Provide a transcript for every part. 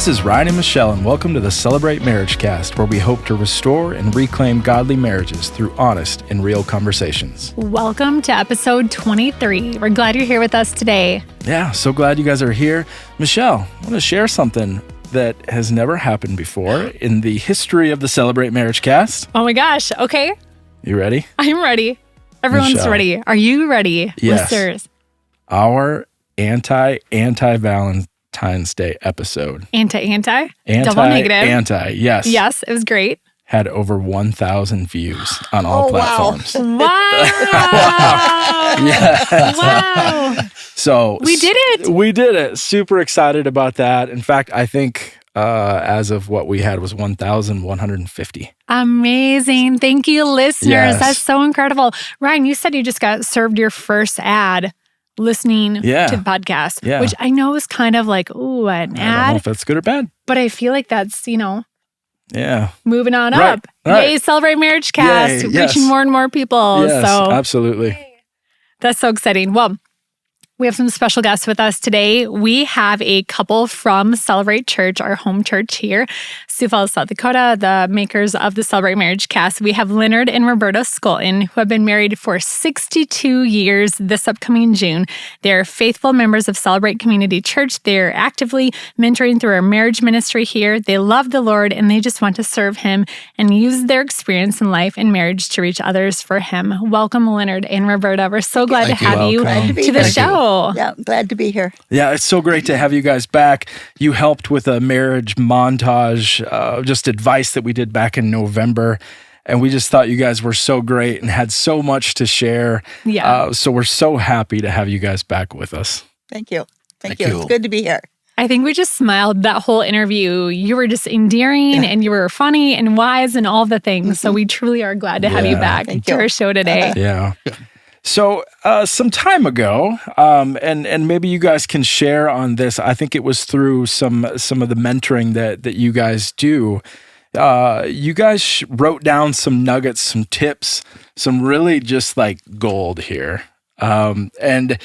This is Ryan and Michelle, and welcome to the Celebrate MarriageCast, where we hope to restore and reclaim godly marriages through honest and real conversations. Welcome to episode 23. We're glad you're here with us today. Yeah, so glad you guys are here. Michelle, I want to share something that has never happened before in the history of the Celebrate MarriageCast. Oh my gosh. Okay. You ready? I'm ready. Everyone's Michelle. ready. Are you ready, Yes. listeners? Our anti-Valentine's Day episode. Anti? Double negative. Yes. Yes, it was great. Had over 1,000 views on all platforms. Wow. Yeah. Wow. So We did it. We did it. Super excited about that. In fact, I think as of what we had was 1,150. Amazing. Thank you, listeners. Yes. That's so incredible. Ryan, you said you just got served your first ad listening to the podcast, which I know is kind of like, ooh, an ad. I don't know if that's good or bad. But I feel like that's, moving on Right. up. Right. Yay, Celebrate MarriageCast, Yay, yes. reaching more and more people. Yes, So absolutely. that's so exciting. Well, we have some special guests with us today. We have a couple from Celebrate Church, our home church here, Sioux Falls, South Dakota, the makers of the Celebrate MarriageCast. We have Leonard and Roberta Scholten, who have been married for 62 years this upcoming June. They're faithful members of Celebrate Community Church. They're actively mentoring through our marriage ministry here. They love the Lord, and they just want to serve Him and use their experience in life and marriage to reach others for Him. Welcome, Leonard and Roberta. We're so glad to have you Welcome. to the show. Yeah, glad to be here. Yeah, it's so great to have you guys back. You helped with a marriage montage, just advice that we did back in November. And we just thought you guys were so great and had so much to share. Yeah. So we're so happy to have you guys back with us. Thank you. Thank you. It's good to be here. I think we just smiled that whole interview. You were just endearing and you were funny and wise and all the things. Mm-hmm. So we truly are glad to have you back to our show today. Yeah. So some time ago, and maybe you guys can share on this. I think it was through some of the mentoring that you guys do. You guys wrote down some nuggets, some tips, some really just like gold here. And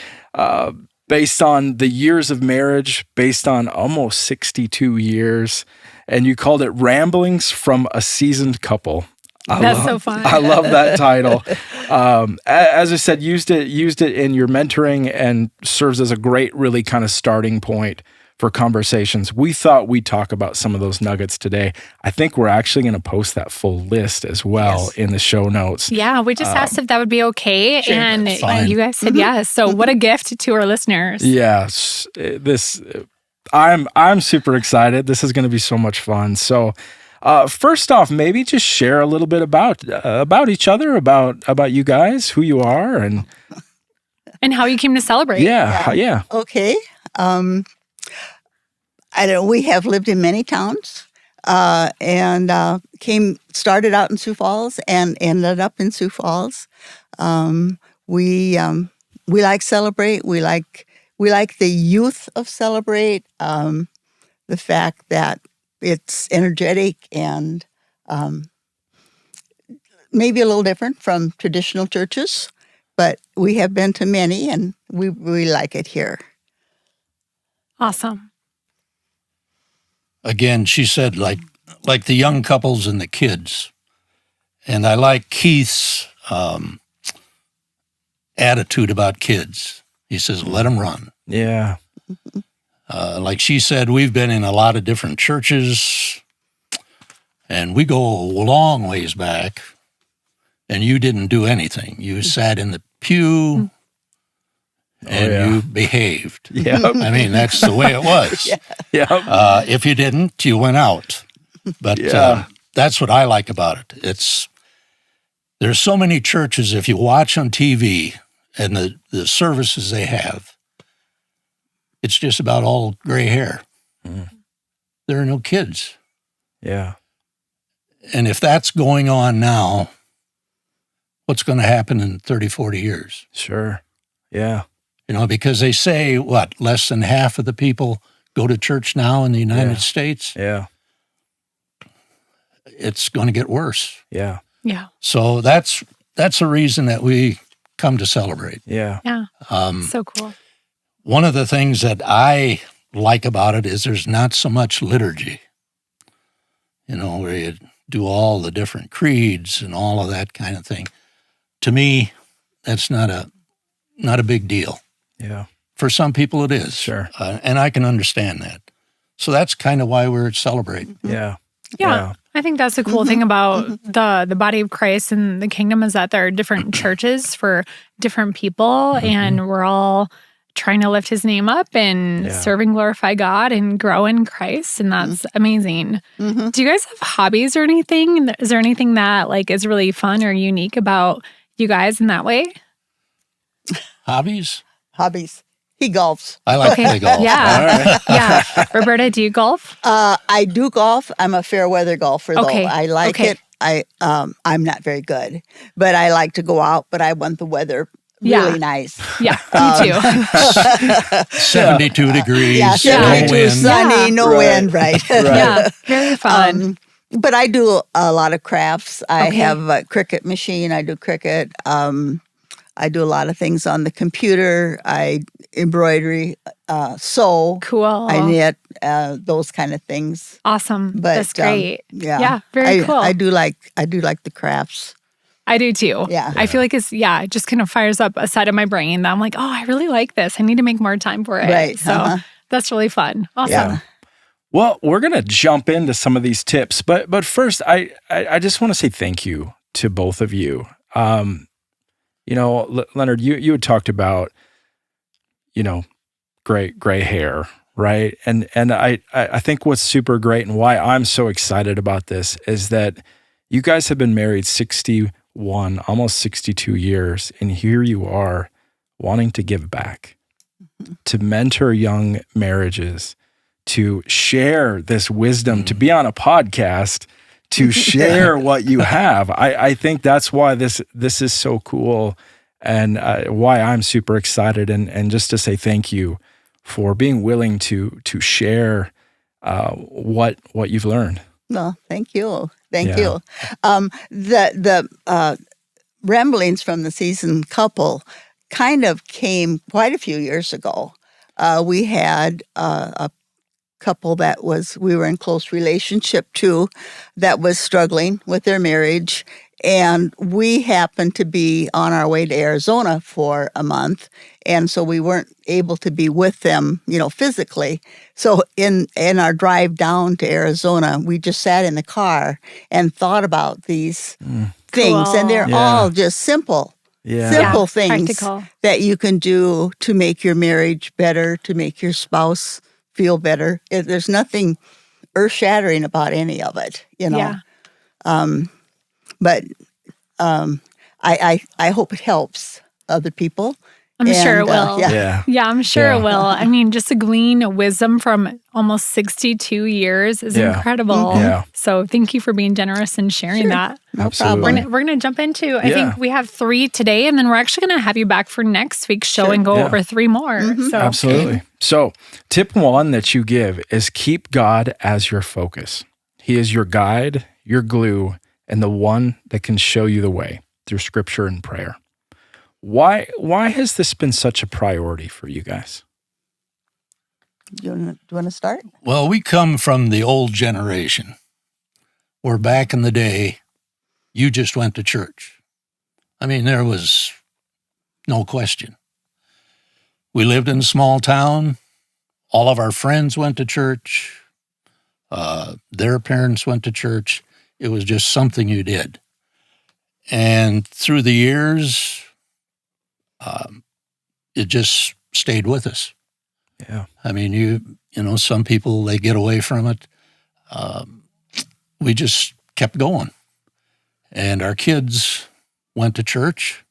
based on the years of marriage, based on almost 62 years, and you called it Ramblings from a Seasoned Couple. That's so fun. I love that title. As I said, used it in your mentoring and serves as a great, really kind of starting point for conversations. We thought we'd talk about some of those nuggets today. I think we're actually going to post that full list as well in the show notes. Yeah, we just asked if that would be okay, Sure, and you guys said yes. So what a gift to our listeners. Yes, I'm super excited. This is going to be so much fun. So. First off, maybe just share a little bit about each other, about you guys, who you are, and how you came to Celebrate. Yeah. Okay. I know we have lived in many towns and started out in Sioux Falls and ended up in Sioux Falls. We like Celebrate. We like the youth of Celebrate. The fact that it's energetic and maybe a little different from traditional churches, but we have been to many and we like it here. Awesome. Again, she said like the young couples and the kids. And I like Keith's attitude about kids. He says, let them run. Yeah. Like she said, we've been in a lot of different churches, and we go a long ways back, and you didn't do anything. You sat in the pew, and you behaved. Yeah. I mean, that's the way it was. Yeah. If you didn't, you went out. But that's what I like about it. There's so many churches, if you watch on TV and the services they have, it's just about all gray hair. There are no kids. Yeah. And if that's going on now, what's going to happen in 30, 40 years? Sure. Yeah. Because they say, less than half of the people go to church now in the United States? Yeah. It's going to get worse. Yeah. Yeah. So that's a reason that we come to Celebrate. Yeah. Yeah. So cool. One of the things that I like about it is there's not so much liturgy, where you do all the different creeds and all of that kind of thing. To me, that's not a big deal. Yeah. For some people it is. Sure. And I can understand that. So that's kind of why we're celebrating. Yeah. Yeah. I think that's the cool thing about the body of Christ and the kingdom is that there are different churches for different people and we're all trying to lift his name up and serve and glorify God and grow in Christ. And that's amazing. Do you guys have hobbies or anything? Is there anything that like is really fun or unique about you guys in that way? Hobbies? He golfs. I like to play golf. Yeah. Yeah. Roberta, do you golf? I do golf. I'm a fair weather golfer, though. Okay. I like it. I'm not very good, but I like to go out, but I want the weather really nice. Yeah, me too. 72 degrees, Yeah, 72 no wind. sunny, no wind, right? Yeah, very fun. But I do a lot of crafts. I have a cricket machine. I do cricket. I do a lot of things on the computer. I embroidery, sew. Cool. I knit, those kind of things. Awesome. But that's great. Yeah, very cool. I do like the crafts. I do too. Yeah. I feel like it just kind of fires up a side of my brain that I'm like, oh, I really like this. I need to make more time for it. Right. So that's really fun. Awesome. Yeah. Well, we're going to jump into some of these tips, but first, I just want to say thank you to both of you. Leonard, you had talked about, gray hair, right? And I think what's super great and why I'm so excited about this is that you guys have been married 61, almost 62 years, and here you are wanting to give back, to mentor young marriages, to share this wisdom, to be on a podcast, to share what you have. I think that's why this is so cool and why I'm super excited and just to say thank you for being willing to share what you've learned. Well, thank you. Thank you. The ramblings from the seasoned couple kind of came quite a few years ago. We had a couple that we were in close relationship to that was struggling with their marriage. And we happened to be on our way to Arizona for a month. And so we weren't able to be with them, physically. So in our drive down to Arizona, we just sat in the car and thought about these things. Cool. And they're all just simple things practical. that you can do to make your marriage better, to make your spouse feel better. There's nothing earth-shattering about any of it, Yeah. But I hope it helps other people. I'm sure it will. Yeah. I'm sure it will. I mean, just to glean wisdom from almost 62 years is incredible. Yeah. So thank you for being generous and sharing that. No Absolutely. problem. We're going to jump into, I think we have 3 today, and then we're actually going to have you back for next week's show and go over 3 more. So Absolutely. So tip 1 that you give is keep God as your focus. He is your guide, your glue, and the one that can show you the way through scripture and prayer. Why has this been such a priority for you guys? Do you want to start? Well, we come from the old generation where back in the day, you just went to church. I mean, there was no question. We lived in a small town. All of our friends went to church. Their parents went to church. It was just something you did. And through the years, it just stayed with us. Yeah. I mean, some people, they get away from it. We just kept going. And our kids went to church.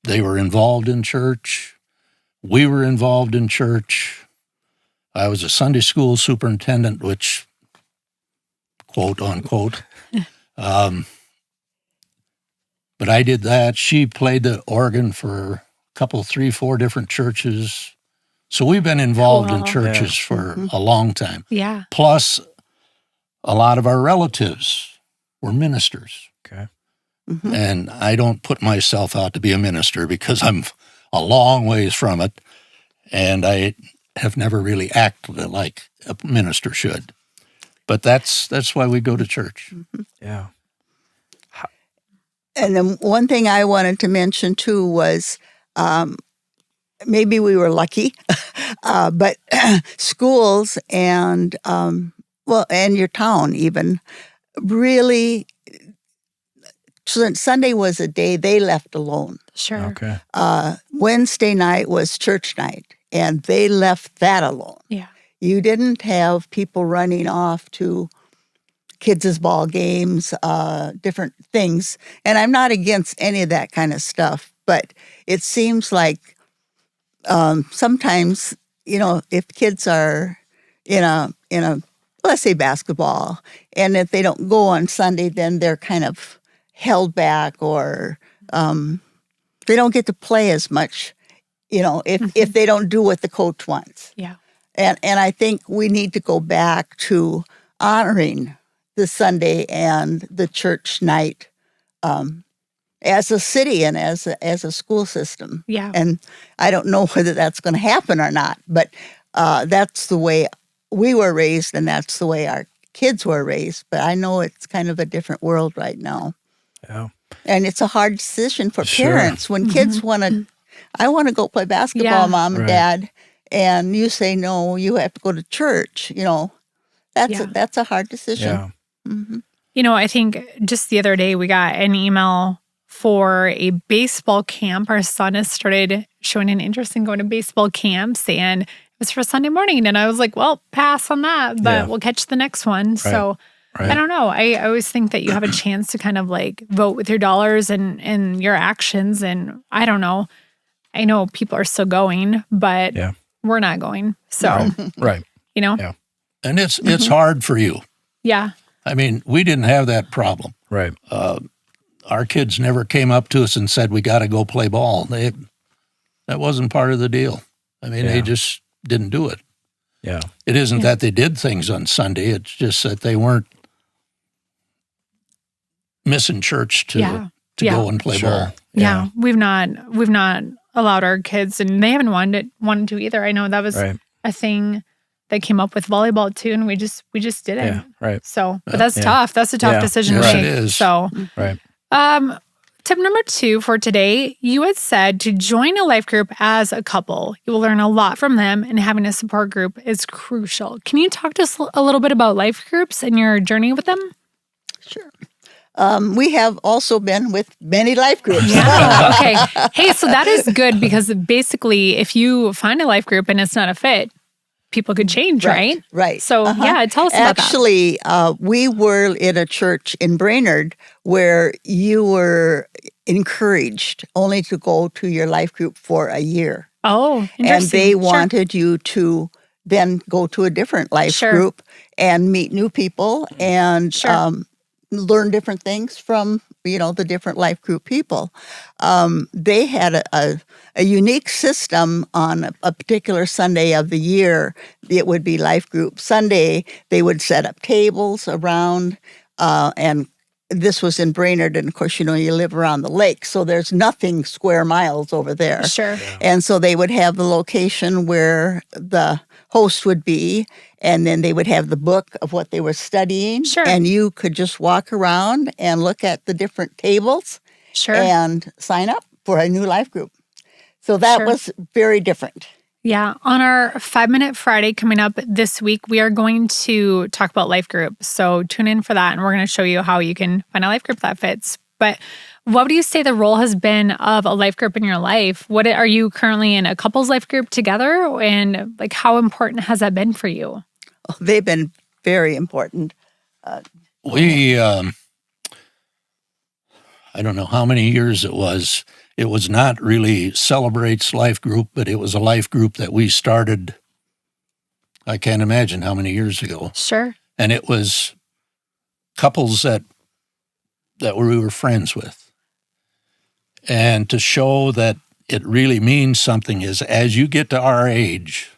They were involved in church. We were involved in church. I was a Sunday school superintendent, which, quote unquote, but I did that. She played the organ for a couple, 3, 4 different churches. So we've been involved in churches for a long time. Yeah. Plus, a lot of our relatives were ministers. Okay. And I don't put myself out to be a minister because I'm a long ways from it. And I have never really acted like a minister should. But that's why we go to church. Yeah. And then one thing I wanted to mention too was maybe we were lucky, but schools and and your town even really. Sunday was a day they left alone. Sure. Okay. Wednesday night was church night, and they left that alone. Yeah. You didn't have people running off to kids' ball games, different things. And I'm not against any of that kind of stuff, but it seems like sometimes, if kids are in a let's say basketball, and if they don't go on Sunday, then they're kind of held back, or they don't get to play as much, if they don't do what the coach wants. Yeah. And I think we need to go back to honoring the Sunday and the church night as a city and as a school system. Yeah. And I don't know whether that's going to happen or not, but that's the way we were raised, and that's the way our kids were raised. But I know it's kind of a different world right now. Yeah. And it's a hard decision for Sure. parents when kids want to, I want to go play basketball, Yeah. Mom and Right. Dad, and you say, no, you have to go to church. That's a hard decision. Yeah. I think just the other day we got an email for a baseball camp. Our son has started showing an interest in going to baseball camps, and it was for Sunday morning. And I was like, well, pass on that, but Yeah. we'll catch the next one. So Right. I don't know. I always think that you have a chance to kind of like vote with your dollars and your actions. And I don't know. I know people are still going, but Yeah. we're not going. So, Right. Yeah. And it's hard for you. Yeah. I mean, we didn't have that problem. Right. Our kids never came up to us and said, we got to go play ball. That wasn't part of the deal. I mean, they just didn't do it. Yeah. It isn't that they did things on Sunday. It's just that they weren't missing church to go and play ball. Yeah. We've not allowed our kids, and they haven't wanted to either. I know that was Right. a thing that came up with volleyball too, and we just didn't. Yeah. Right. So, but that's tough. That's a tough Yeah. decision Yes, to it make. is. So, Right. tip number 2 for today, you had said to join a life group as a couple. You will learn a lot from them, and having a support group is crucial. Can you talk to us a little bit about life groups and your journey with them? Sure. We have also been with many life groups. Yeah. Okay. Hey, so that is good, because basically if you find a life group and it's not a fit, people could change, right? Right. So yeah, tell us about that. Actually, we were in a church in Brainerd where you were encouraged only to go to your life group for a year. Oh, interesting. And they Sure. wanted you to then go to a different life Sure. group and meet new people and Sure. learn different things from, the different life group people. They had a unique system on a particular Sunday of the year. It would be life group Sunday. They would set up tables around, and this was in Brainerd. And of course, you live around the lake, so there's nothing square miles over there. Sure. And so they would have the location where the host would be, and then they would have the book of what they were studying. Sure. And you could just walk around and look at the different tables Sure. and sign up for a new life group. So that Sure. was very different. Yeah. On our 5-Minute Friday coming up this week, we are going to talk about life groups. So tune in for that, and we're going to show you how you can find a life group that fits. But what would you say the role has been of a life group in your life? What are you currently in a couples life group together? And like, how important has that been for you? They've been very important. We, I don't know how many years it was. It was not really Celebrate's life group, but it was a life group that we started, I can't imagine how many years ago. Sure. And it was couples that we were friends with. And to show that it really means something is, as you get to our age,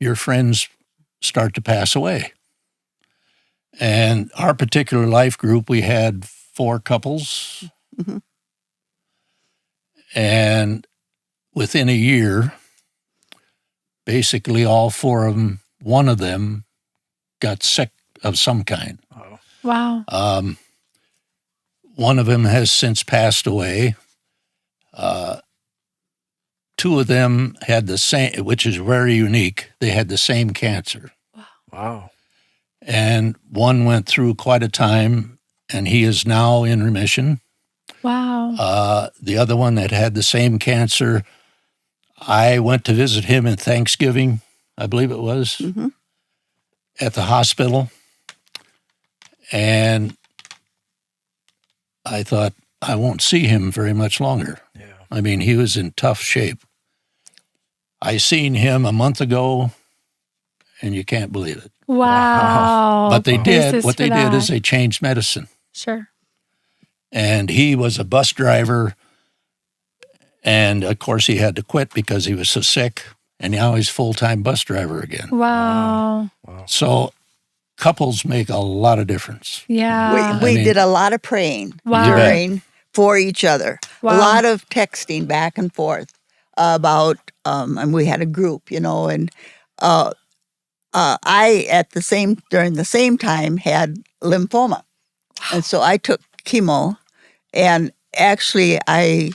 your friends start to pass away. And our particular life group, we had 4 couples. Mhm. And within a year, basically all four of them, one of them got sick of some kind. Oh. Wow. One of them has since passed away. Two of them had the same, which is very unique. They had the same cancer. Wow. And one went through quite a time, and he is now in remission. Wow. The other one that had the same cancer, I went to visit him in Thanksgiving, I believe it was, at the hospital. And I thought, I won't see him very much longer. Yeah. I mean, he was in tough shape. I seen him a month ago, and you can't believe it. Wow. But they did. Praises What for they did that. is they changed medicine. Sure. And he was a bus driver, and of course he had to quit because he was so sick, and now he's a full-time bus driver again. Wow. So couples make a lot of difference. Yeah. We I mean- did a lot of praying Wow. during for each other. Wow. A lot of texting back and forth about, and we had a group, and I during the same time had lymphoma, and so I took chemo, and actually I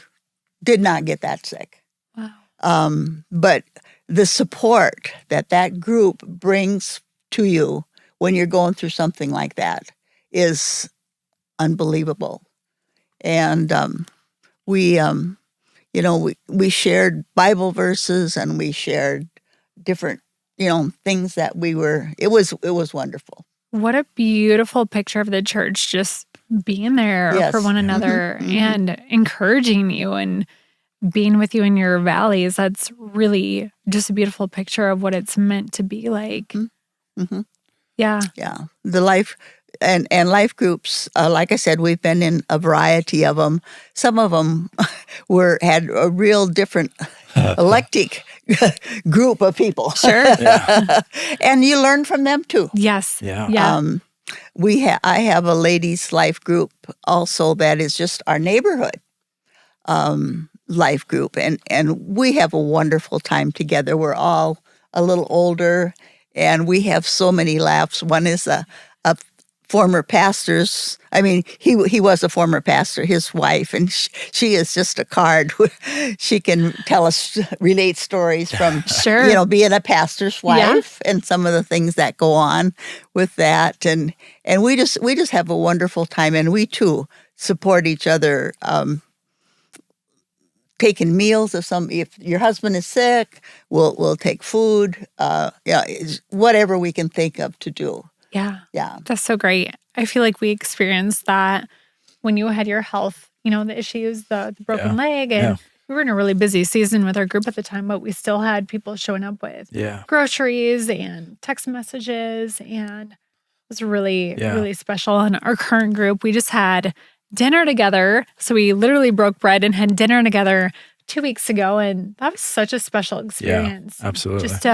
did not get that sick. Wow. But the support that group brings to you when you're going through something like that is unbelievable. And we shared Bible verses, and we shared different, things that it was wonderful. What a beautiful picture of the church just being there Yes. for one another Mhm. and encouraging you and being with you in your valleys. That's really just a beautiful picture of what it's meant to be like. Mhm. Yeah. Yeah. The life and life groups, like I said, we've been in a variety of them. Some of them had a real different eclectic group of people. Sure. And you learn from them too. Yes. Yeah. Yeah. I have a ladies' life group also that is just our neighborhood life group, and we have a wonderful time together. We're all a little older, and we have so many laughs. One is a former pastor's. I mean, he was a former pastor. His wife, and she is just a card. She can relate stories from Sure. being a pastor's wife and some of the things that go on with that. And we just have a wonderful time, and we too support each other. Taking meals if your husband is sick, we'll take food. Whatever we can think of to do. Yeah. Yeah. That's so great. I feel like we experienced that when you had your health, the issues, the broken leg, and we were in a really busy season with our group at the time, but we still had people showing up with groceries and text messages, and it was really, really special. In our current group, we just had dinner together. So we literally broke bread and had dinner together 2 weeks ago, and that was such a special experience. Yeah, absolutely. Just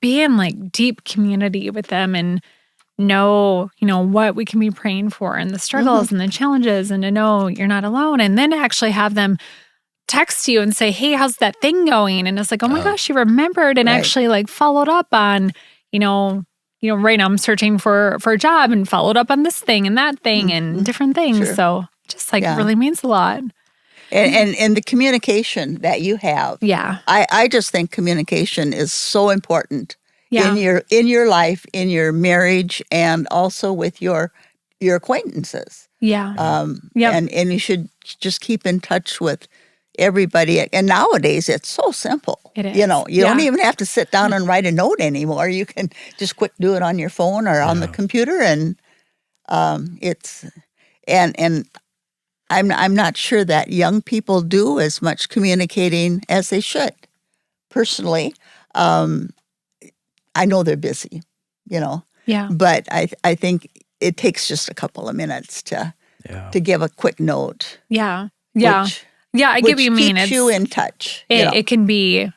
be in like deep community with them and know, what we can be praying for and the struggles and the challenges, and to know you're not alone, and then to actually have them text you and say, hey, how's that thing going? And it's like, oh my gosh, you remembered and actually like followed up on, right now I'm searching for a job and followed up on this thing and that thing and different things. Sure. So just really means a lot. And the communication that you have. Yeah. I just think communication is so important Yeah. in your life, in your marriage, and also with your acquaintances. Yeah. And you should just keep in touch with everybody. And nowadays, it's so simple. It is. You don't even have to sit down and write a note anymore. You can just quick do it on your phone or on the computer, and it's and I'm not sure that young people do as much communicating as they should. Personally, I know they're busy, Yeah. but I think it takes just a couple of minutes to give a quick note. Yeah. Yeah. I get what you mean. Keeps you in touch. It can be,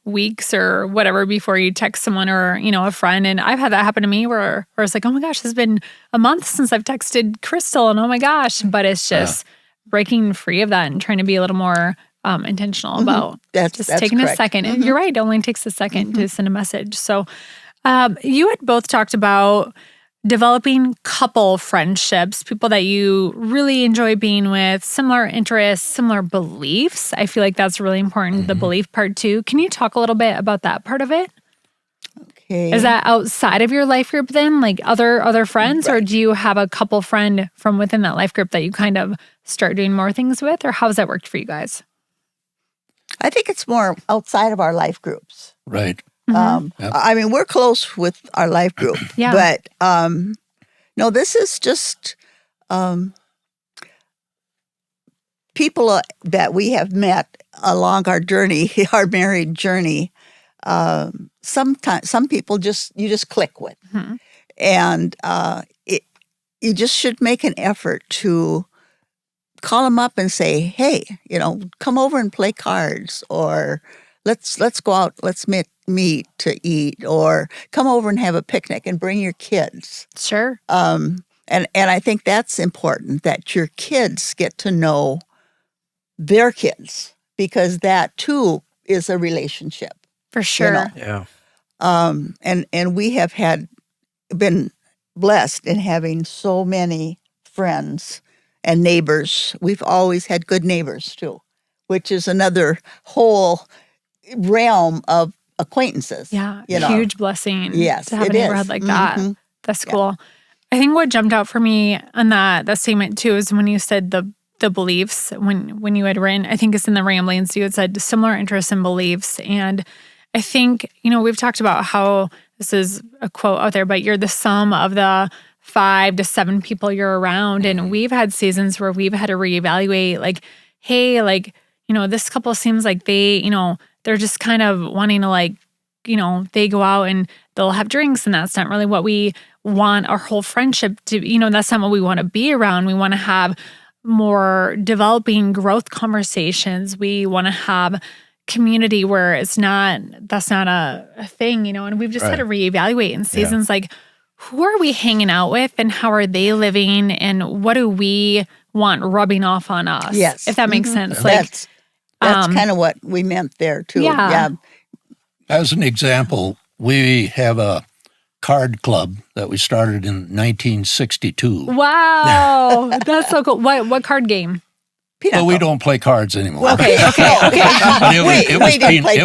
weeks or whatever before you text someone or, a friend. And I've had that happen to me where it's like, oh my gosh, it's been a month since I've texted Crystal, and oh my gosh. But it's just breaking free of that and trying to be a little more intentional about That's taking correct. a second. And you're right, it only takes a second to send a message. So you had both talked about developing couple friendships, people that you really enjoy being with, similar interests, similar beliefs. I feel like that's really important, the belief part too. Can you talk a little bit about that part of it? Okay. Is that outside of your life group then, like other friends, or do you have a couple friend from within that life group that you kind of start doing more things with, or how has that worked for you guys? I think it's more outside of our life groups. Right. Mm-hmm. Yep. I mean, we're close with our life group, Yeah. but no, this is just people that we have met along our journey, our married journey. Sometimes some people you just click with, Mhm. and you just should make an effort to call them up and say, "Hey, come over and play cards," or let's go out, let's meet to eat, or come over and have a picnic and bring your kids. Sure. And I think that's important, that your kids get to know their kids, because that too is a relationship. For sure. know. Yeah. And we have been blessed in having so many friends and neighbors. We've always had good neighbors too, which is another whole realm of acquaintances. Yeah. you know. Huge blessing Yes, to have a it neighborhood is. like that. Mhm. That's cool. I think what jumped out for me on that statement too is when you said the beliefs, when you had written, I think it's in the ramblings, you had said similar interests and beliefs. And I think, we've talked about how this is a quote out there, but you're the sum of the 5 to 7 people you're around. And we've had seasons where we've had to reevaluate, like, hey, like, this couple seems like they, they're just kind of wanting to, like, they go out and they'll have drinks, and that's not really what we want our whole friendship to, that's not what we want to be around. We want to have more developing growth conversations. We want to have community where that's not a thing, and we've just had to reevaluate in seasons like, who are we hanging out with and how are they living and what do we want rubbing off on us? Yes. If that makes sense. Yeah. Like, That's kind of what we meant there too. Yeah. As an example, we have a card club that we started in 1962. wow, that's so cool. What card game? Pinochle. But we don't play cards anymore. Okay. But it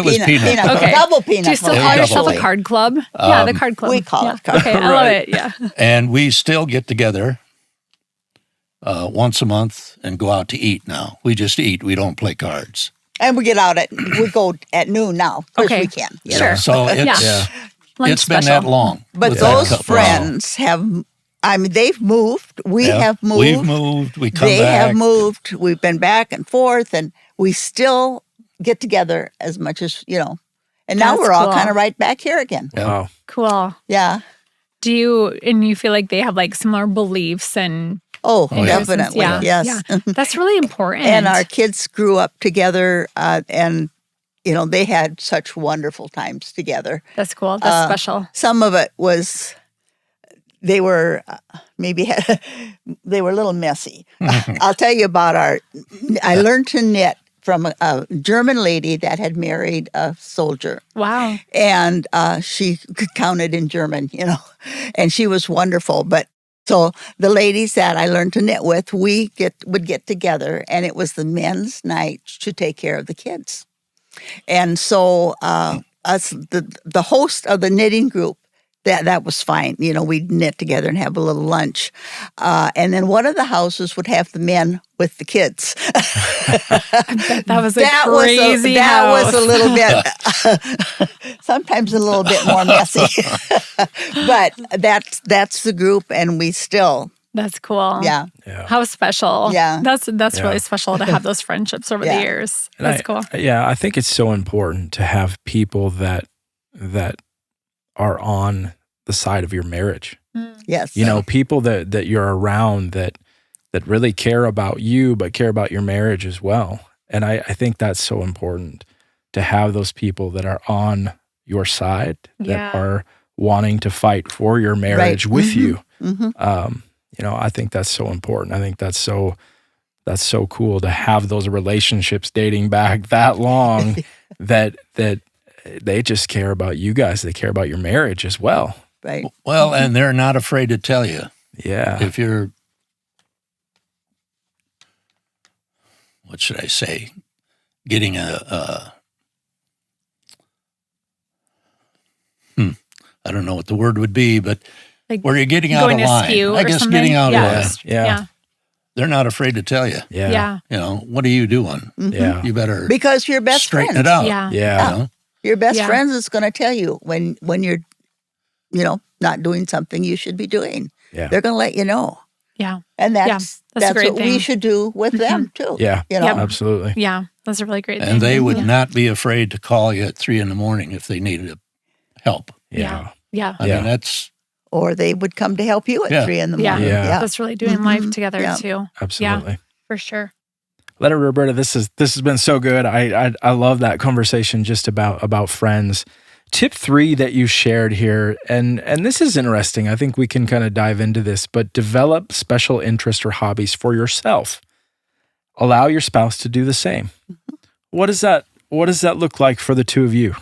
was pinochle. Okay. Double pinochle. Do you still It call was yourself a double. card club? Yeah, the card club. we call it card Okay, I love it. Yeah. And we still get together once a month and go out to eat now. We just eat. We don't play cards. And we go at noon now. Of course Okay. we can. Sure. So it's Yeah. Lunch it's been special. that long. But with that those couple. friends they've moved. We Yeah. have moved. We've moved. We come They back. have moved. We've been back and forth, and we still get together as much as, And now That's we're all cool. kind of right back here again. Yeah. Wow. Cool. Yeah. Do you feel like they have like similar beliefs and Oh, yeah. definitely. Yeah. Yes. Yeah. That's really important. And our kids grew up together, and they had such wonderful times together. That's cool. That's special. Some of it was they were they were a little messy. I'll tell you about I learned to knit from a German lady that had married a soldier. Wow. And she counted in German, and she was wonderful. But so the ladies that I learned to knit with, would get together, and it was the men's night to take care of the kids. And so us, the host of the knitting group, that was fine. We'd knit together and have a little lunch. And then one of the houses would have the men with the kids. That was a crazy That house. was a little bit, sometimes a little bit more messy. But that's the group, and we still, That's cool. yeah. Yeah. How special. Yeah. That's Yeah. really special to have those friendships over the Yeah. years. And That's cool. Yeah, I think it's so important to have people that are on the side of your marriage. Yes. People that you're around that really care about you, but care about your marriage as well. And I think that's so important to have those people that are on your side, that Yeah. are wanting to fight for your marriage with you. Mm-hmm. I think that's so important. I think that's so That's so cool to have those relationships dating back that long that they just care about you guys. They care about your marriage as well. Right. Well, and they're not afraid to tell you. Yeah. If you're, what should I say, getting I don't know what the word would be, but Like where you're getting out of line. I guess something? getting out of Yeah. line. Yeah. They're not afraid to tell you. Yeah. Yeah. You know, what are you doing? Yeah. You better Because you're best straighten friends. it out. Yeah. Yeah. You know? Your best Yeah. friends is going to tell you when you're, not doing something you should be doing. Yeah. They're going to let you know. Yeah. And that's a that's great what we thing. should do with them too. Yeah. You know? Yep. Absolutely. Yeah. That's a really great thing. And they would not be afraid to call you at 3 a.m. if they needed help. Yeah. Yeah. I mean, that's Or they would come to help you at 3 in the Yeah. morning. Yeah. That's really doing life together Yeah. too. Absolutely. For sure. Leonard, Roberta, this has been so good. I love that conversation just about friends. Tip 3 that you shared here, and this is interesting. I think we can kind of dive into this, but develop special interests or hobbies for yourself. Allow your spouse to do the same. What does that look like for the two of you?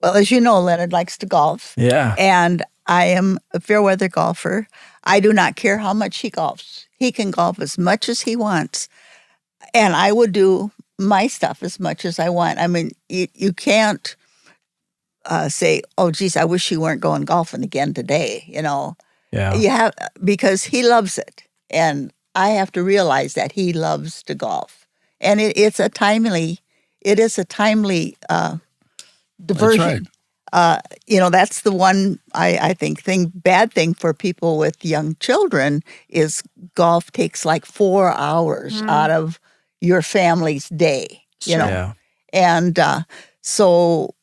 Well, as you know, Leonard likes to golf. Yeah. And I am a fair weather golfer. I do not care how much he golfs. He can golf as much as he wants. And I would do my stuff as much as I want. I mean, you can't say, oh, geez, I wish you weren't going golfing again today, Yeah. You have, because he loves it. And I have to realize that he loves to golf. And it is a timely diversion. right. That's the one I think bad thing for people with young children is golf takes like 4 hours out of your family's day, Yeah. And so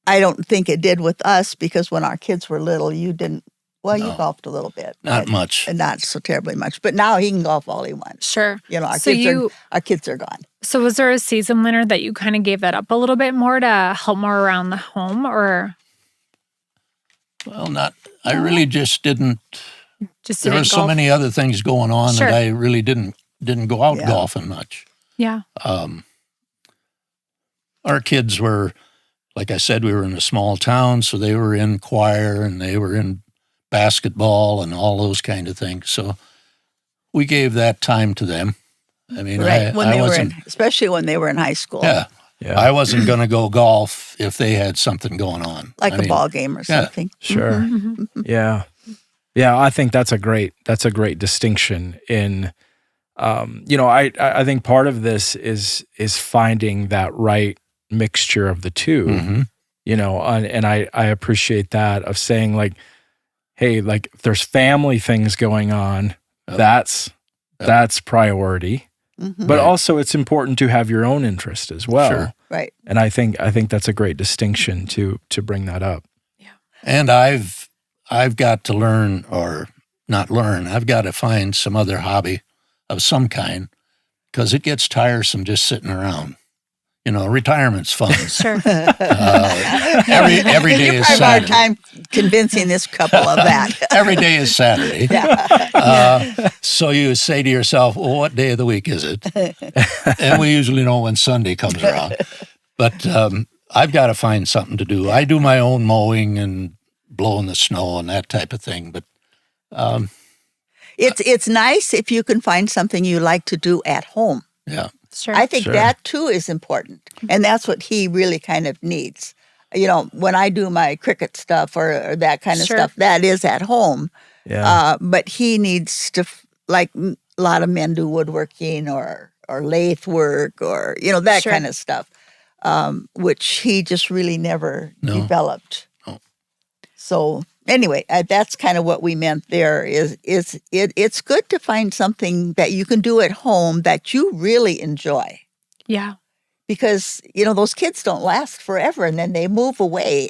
I don't think it did with us because when our kids were little, you didn't, you golfed a little bit. Not much. And not so terribly much. But now he can golf all he wants. Sure. Our kids are gone. So was there a season, Leonard, that you kind of gave that up a little bit more to help more around the home, or Well, I really just didn't. just There didn't were so golf? many other things going on Sure. that I really didn't go out Yeah. golfing much. Yeah. Our kids were, like I said, we were in a small town, so they were in choir and they were in basketball and all those kind of things. So we gave that time to them. I mean, Right. I wasn't. Especially when they were in high school. Yeah, Yeah. I wasn't going to go golf if they had something going on, Like I a mean, ball game or yeah. something. Sure. Yeah. Yeah. I think that's a great distinction in, I think part of this is finding that right mixture of the two, Mhm. and I appreciate that of saying like, hey, like if there's family things going on, that's priority, Mhm. but also it's important to have your own interest as well. Sure. Right. And I think that's a great distinction to bring that up. And I've got to learn, or not learn. I've got to find some other hobby of some kind because it gets tiresome just sitting around. Retirement's fun. Sure. Every day You is probably have a hard Saturday. time convincing this couple of that. Every day is Saturday. So you say to yourself, well, what day of the week is it? And we usually know when Sunday comes around. But I've got to find something to do. I do my own mowing and blowing the snow and that type of thing. But It's nice if you can find something you like to do at home. yeah, Sure. I think Sure. that too is important. And that's what he really kind of needs. When I do my cricket stuff or that kind of Sure. stuff, that is at home. Yeah. But he needs to, like a lot of men do woodworking or lathe work or, that Sure. kind of stuff, which he just really never No. developed. No. So anyway, that's kind of what we meant there it's good to find something that you can do at home that you really enjoy. Yeah. Because, those kids don't last forever and then they move away.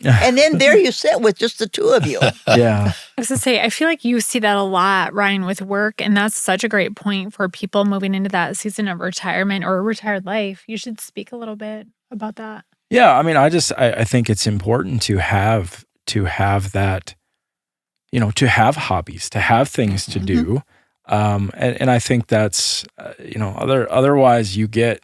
And then there you sit with just the two of you. Yeah. I was going to say, I feel like you see that a lot, Ryan, with work. And that's such a great point for people moving into that season of retirement or a retired life. You should speak a little bit about that. Yeah. I mean, I think it's important to have that, to have hobbies, to have things to do. And I think that's, otherwise you get,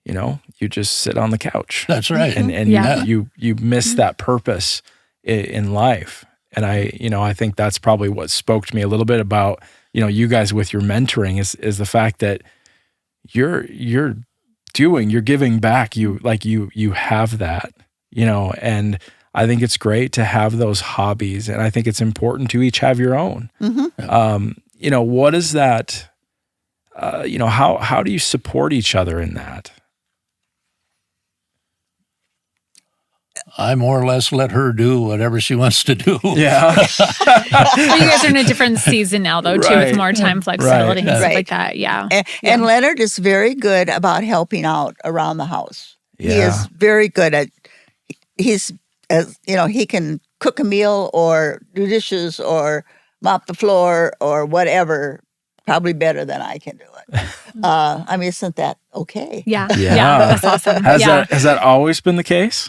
you just sit on the couch. That's right. And you miss that purpose in life. And I think that's probably what spoke to me a little bit about, you guys with your mentoring is the fact that you're giving back. You have that, and I think it's great to have those hobbies, and I think it's important to each have your own. What is that, how do you support each other in that? I more or less let her do whatever she wants to do. Yeah. Well, you guys are in a different season now, though, too, with more time flexibility and stuff like that. Yeah. And Leonard is very good about helping out around the house. Yeah. He is very good at, he can cook a meal or do dishes or mop the floor or whatever, probably better than I can do it. Isn't that okay? Yeah. That's awesome. Has that always been the case?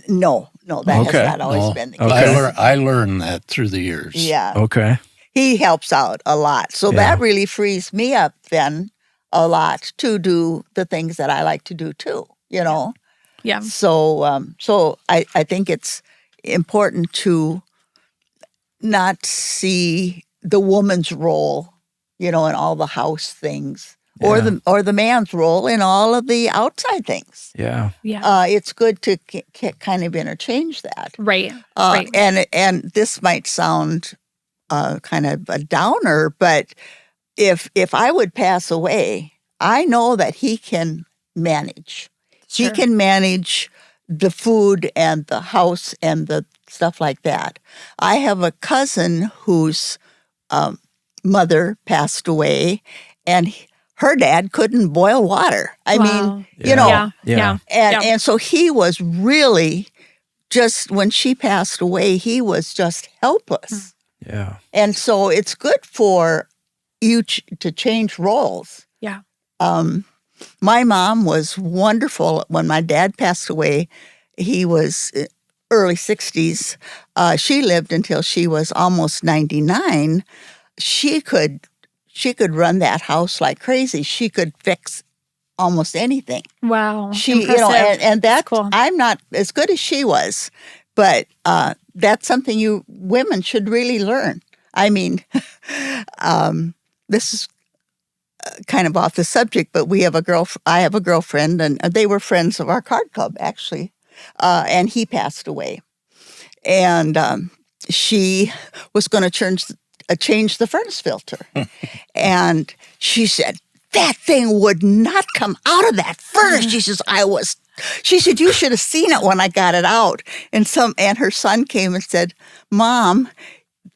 No, that has not always been the case. I learned that through the years. Yeah. Okay. He helps out a lot. So that really frees me up then a lot to do the things that I like to do too, Yeah. So I think it's important to not see the woman's role, in all the house things, or the man's role in all of the outside things. Yeah. It's good to kind of interchange that. Right. And this might sound kind of a downer, but if I would pass away, I know that he can manage. Sure. He can manage the food and the house and the stuff like that. I have a cousin whose mother passed away, and her dad couldn't boil water. I mean, and so he was really just, when she passed away, he was just helpless. Yeah. And so it's good for you to change roles. Yeah. My mom was wonderful. When my dad passed away, he was early 60s. She lived until she was almost 99. She could run that house like crazy. She could fix almost anything. Wow. She, impressive. and that's cool. I'm not as good as she was, but that's something you women should really learn. I mean, this is kind of off the subject, but I have a girlfriend, and they were friends of our card club, actually, and he passed away. And she was going to change the furnace filter. And she said, that thing would not come out of that furnace. She said, you should have seen it when I got it out. And her son came and said, Mom,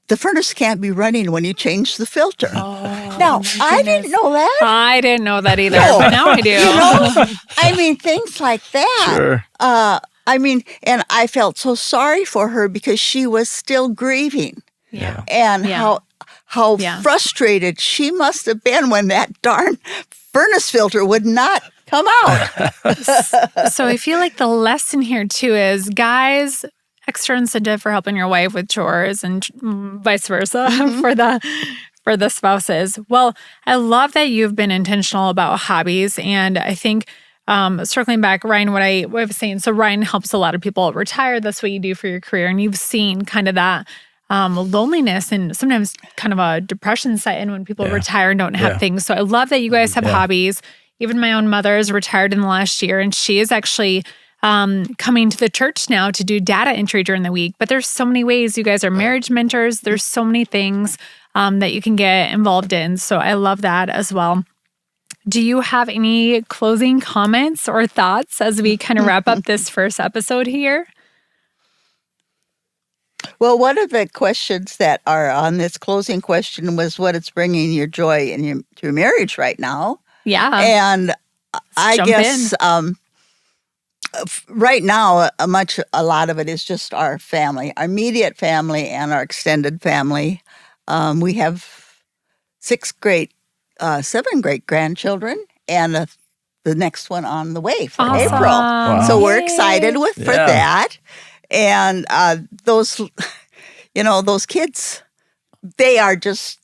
the furnace can't be running when you change the filter. Oh, now, I didn't know that. I didn't know that either, but now I do. Things like that. Sure. And I felt so sorry for her because she was still grieving. Yeah. And how frustrated she must have been when that darn furnace filter would not come out. So I feel like the lesson here too is, guys, extra incentive for helping your wife with chores and vice versa for the spouses. Well, I love that you've been intentional about hobbies, and I think circling back, Ryan, what I was saying. So Ryan helps a lot of people retire. That's what you do for your career, and you've seen kind of that loneliness and sometimes kind of a depression set in when people retire and don't have things. So I love that you guys have hobbies. Even my own mother is retired in the last year, and she is actually coming to the church now to do data entry during the week. But there's so many ways. You guys are marriage mentors. There's so many things that you can get involved in. So I love that as well. Do you have any closing comments or thoughts as we kind of wrap up this first episode here? Well, one of the questions that are on this closing question was what it's bringing your joy in your marriage right now. Yeah. And I guess right now, a lot of it is just our family, our immediate family and our extended family. We have 7 great grandchildren, and the next one on the way for April. Wow. So we're excited for that. And those kids, they are just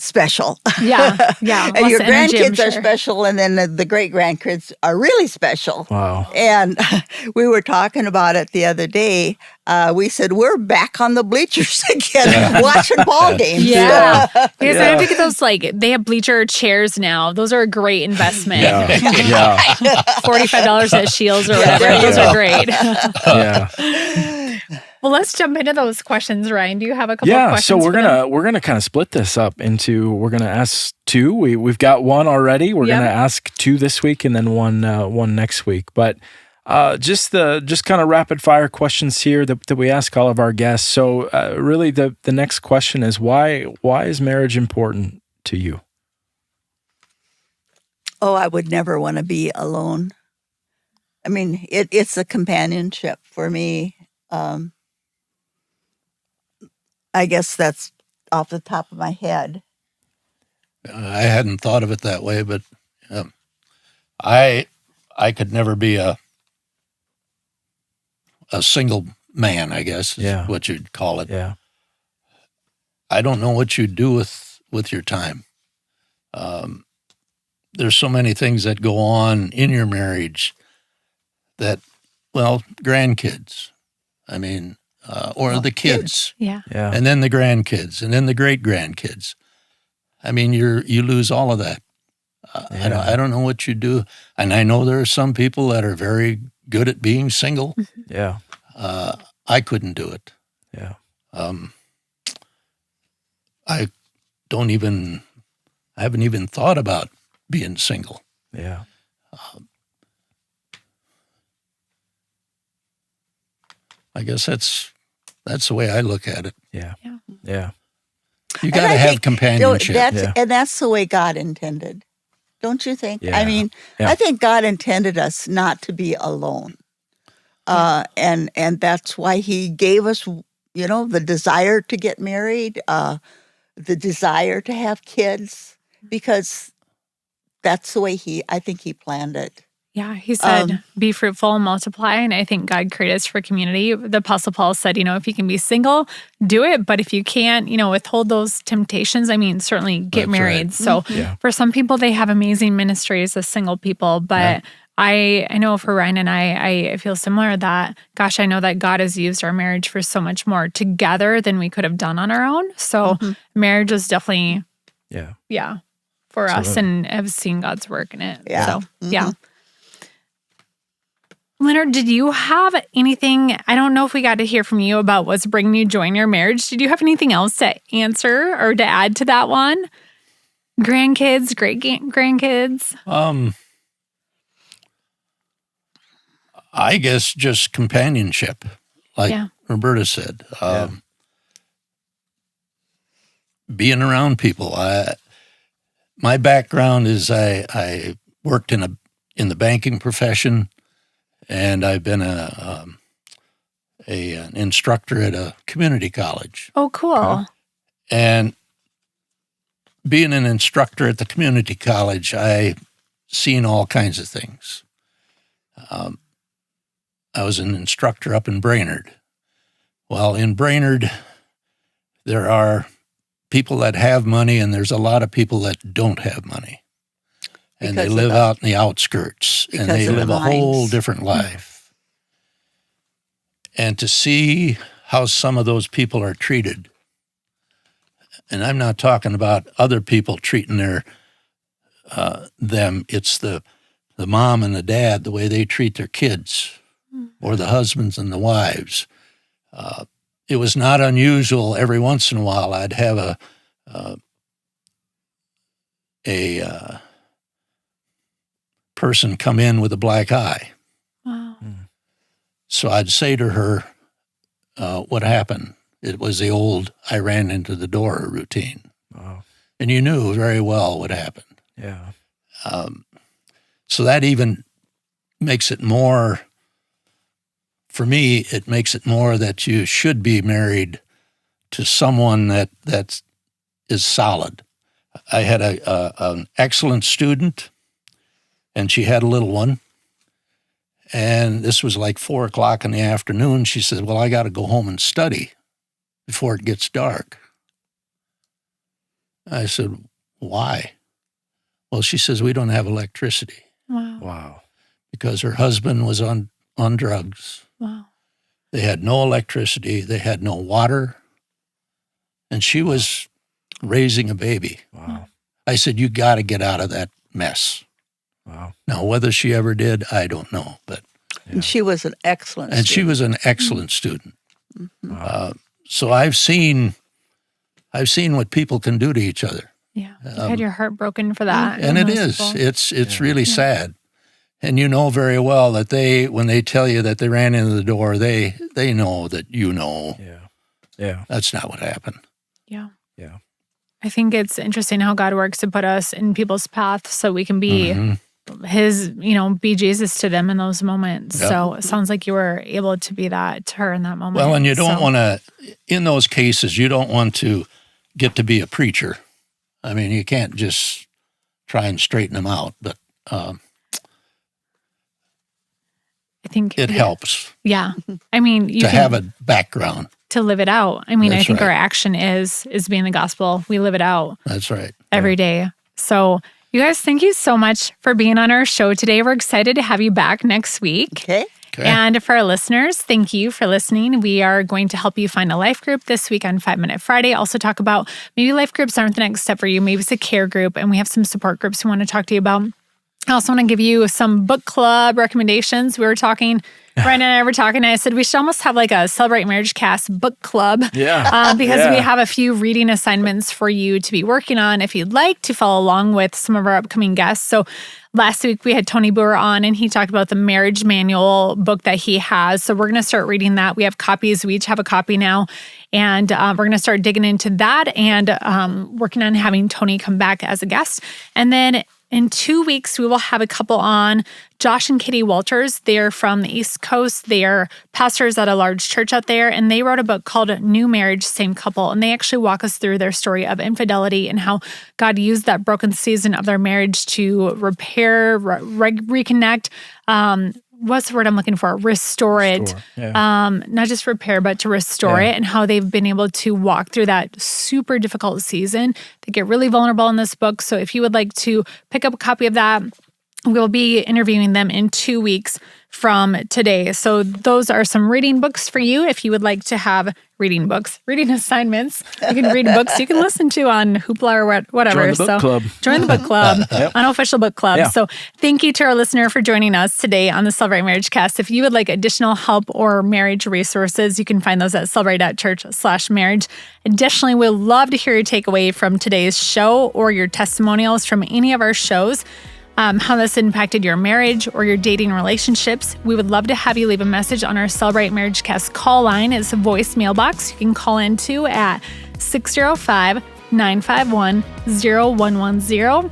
special. Yeah. Yeah. And Lots your of energy, I'm grandkids are sure. special, and then the great-grandkids are really special. Wow. And we were talking about it the other day. We said, we're back on the bleachers again, watching ball games. Yeah. Because I Yeah. think of those, like, they have bleacher chairs now. Those are a great investment. Yeah. Yeah. $45 at Shields or whatever. Those Yeah. are great. Yeah. Well, let's jump into those questions, Ryan. Do you have a couple of Yeah, questions? so we're for them? gonna kind of split this up into we're gonna ask two. We've got one already. We're Yep. gonna ask two this week and then one next week. But just kind of rapid fire questions here that we ask all of our guests. So really the next question is why is marriage important to you? Oh, I would never want to be alone. I mean, it's a companionship for me. I guess that's off the top of my head. I hadn't thought of it that way, but I could never be a single man, I guess is Yeah. what you'd call it. Yeah. I don't know what you'd do with your time. There's so many things that go on in your marriage that, well, grandkids, I mean, or the kids, Yeah. Yeah. and then the grandkids, and then the great-grandkids. I mean, you lose all of that. I don't know what you do. And I know there are some people that are very good at being single. Yeah. I couldn't do it. Yeah. I haven't even thought about being single. Yeah. I guess that's the way I look at it. Yeah. Yeah. Yeah. You And got to I have think, companionship. that's the way God intended. Don't you think? Yeah. I mean, Yeah. I think God intended us not to be alone. And that's why he gave us, the desire to get married, the desire to have kids, because that's the way I think he planned it. Yeah, he said, be fruitful and multiply. And I think God created us for community. The Apostle Paul said, if you can be single, do it. But if you can't, withhold those temptations, I mean, certainly get That's married. right. So Yeah. for some people, they have amazing ministries as single people. But I know for Ryan and I feel similar that, gosh, I know that God has used our marriage for so much more together than we could have done on our own. So marriage is definitely, Yeah. for us, Absolutely. and have seen God's work in it. Yeah. So, yeah. Leonard, did you have anything? I don't know if we got to hear from you about what's bringing you joy in your marriage. Did you have anything else to answer or to add to that one? Grandkids, grandkids? I guess just companionship, like Yeah. Roberta said. Being around people. My background is I worked in the banking profession, and I've been an instructor at a community college. Oh, cool. And being an instructor at the community college, I seen all kinds of things. I was an instructor up in Brainerd. Well, in Brainerd, there are people that have money, and there's a lot of people that don't have money. And they Because of live the- out in the outskirts, and they because of live the a whole mines. different life. And to see how some of those people are treated, and I'm not talking about other people treating them, it's the mom and the dad, the way they treat their kids, or the husbands and the wives. It was not unusual. Every once in a while, I'd have a person come in with a black eye. Wow. So I'd say to her, what happened? It was the old I ran into the door routine. Wow. And you knew very well what happened. Yeah. So that even makes it more, for me, it makes it more that you should be married to someone that is solid. I had an excellent student, and she had a little one. And this was like 4:00 in the afternoon. She said, well, I got to go home and study before it gets dark. I said, why? Well, she says, we don't have electricity. Wow. Wow. Because her husband was on drugs. Wow. They had no electricity. They had no water. And she was raising a baby. Wow. I said, you got to get out of that mess. Wow. Now, whether she ever did, I don't know. But And she was an excellent and student. she was an excellent student. Wow. So I've seen what people can do to each other. Yeah. You had your heart broken for that. And it those is. people. It's really sad. And you know very well that when they tell you that they ran into the door, they know that you know. Yeah. Yeah. That's not what happened. Yeah. Yeah. I think it's interesting how God works to put us in people's paths so we can be his, be Jesus to them in those moments. Yep. So it sounds like you were able to be that to her in that moment. Well, and you don't want to, in those cases, you don't want to get to be a preacher. I mean, you can't just try and straighten them out, but I think it helps Yeah. I mean, you to can have a background. to live it out. I mean, I That's think right. our action is being the gospel. We live it out That's right. every day. So you guys, thank you so much for being on our show today. We're excited to have you back next week. Okay. Okay. And for our listeners, thank you for listening. We are going to help you find a life group this week on 5 Minute Friday. Also talk about maybe life groups aren't the next step for you. Maybe it's a care group, and we have some support groups we want to talk to you about. I also want to give you some book club recommendations. We were talking, Brian and I were talking, and I said we should almost have like a Celebrate MarriageCast book club. Yeah. Because we have a few reading assignments for you to be working on if you'd like to follow along with some of our upcoming guests. So last week we had Tony Boer on, and he talked about the marriage manual book that he has. So we're going to start reading that. We have copies. We each have a copy now. And we're going to start digging into that and working on having Tony come back as a guest. And then in 2 weeks, we will have a couple on, Josh and Katie Walters. They're from the East Coast. They are pastors at a large church out there, and they wrote a book called New Marriage, Same Couple. And they actually walk us through their story of infidelity and how God used that broken season of their marriage to repair, reconnect, what's the word I'm looking for? Restore it. Yeah. Not just repair, but to restore it, and how they've been able to walk through that super difficult season. They get really vulnerable in this book. So if you would like to pick up a copy of that, we'll be interviewing them in 2 weeks from today. So those are some reading books for you if you would like to have reading books, reading assignments. You can read books you can listen to on Hoopla or whatever. Join the book club. Join the book club, unofficial book club. Yeah. So thank you to our listener for joining us today on the Celebrate MarriageCast. If you would like additional help or marriage resources, you can find those at celebrate.church/marriage. Additionally, we'd love to hear your takeaway from today's show or your testimonials from any of our shows. How this impacted your marriage or your dating relationships. We would love to have you leave a message on our Celebrate MarriageCast call line. It's a voice mailbox you can call into at 605-951-0110.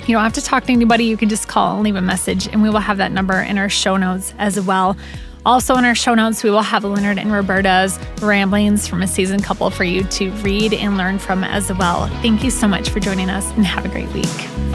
You don't have to talk to anybody. You can just call and leave a message, and we will have that number in our show notes as well. Also in our show notes, we will have Leonard and Roberta's ramblings from a seasoned couple for you to read and learn from as well. Thank you so much for joining us, and have a great week.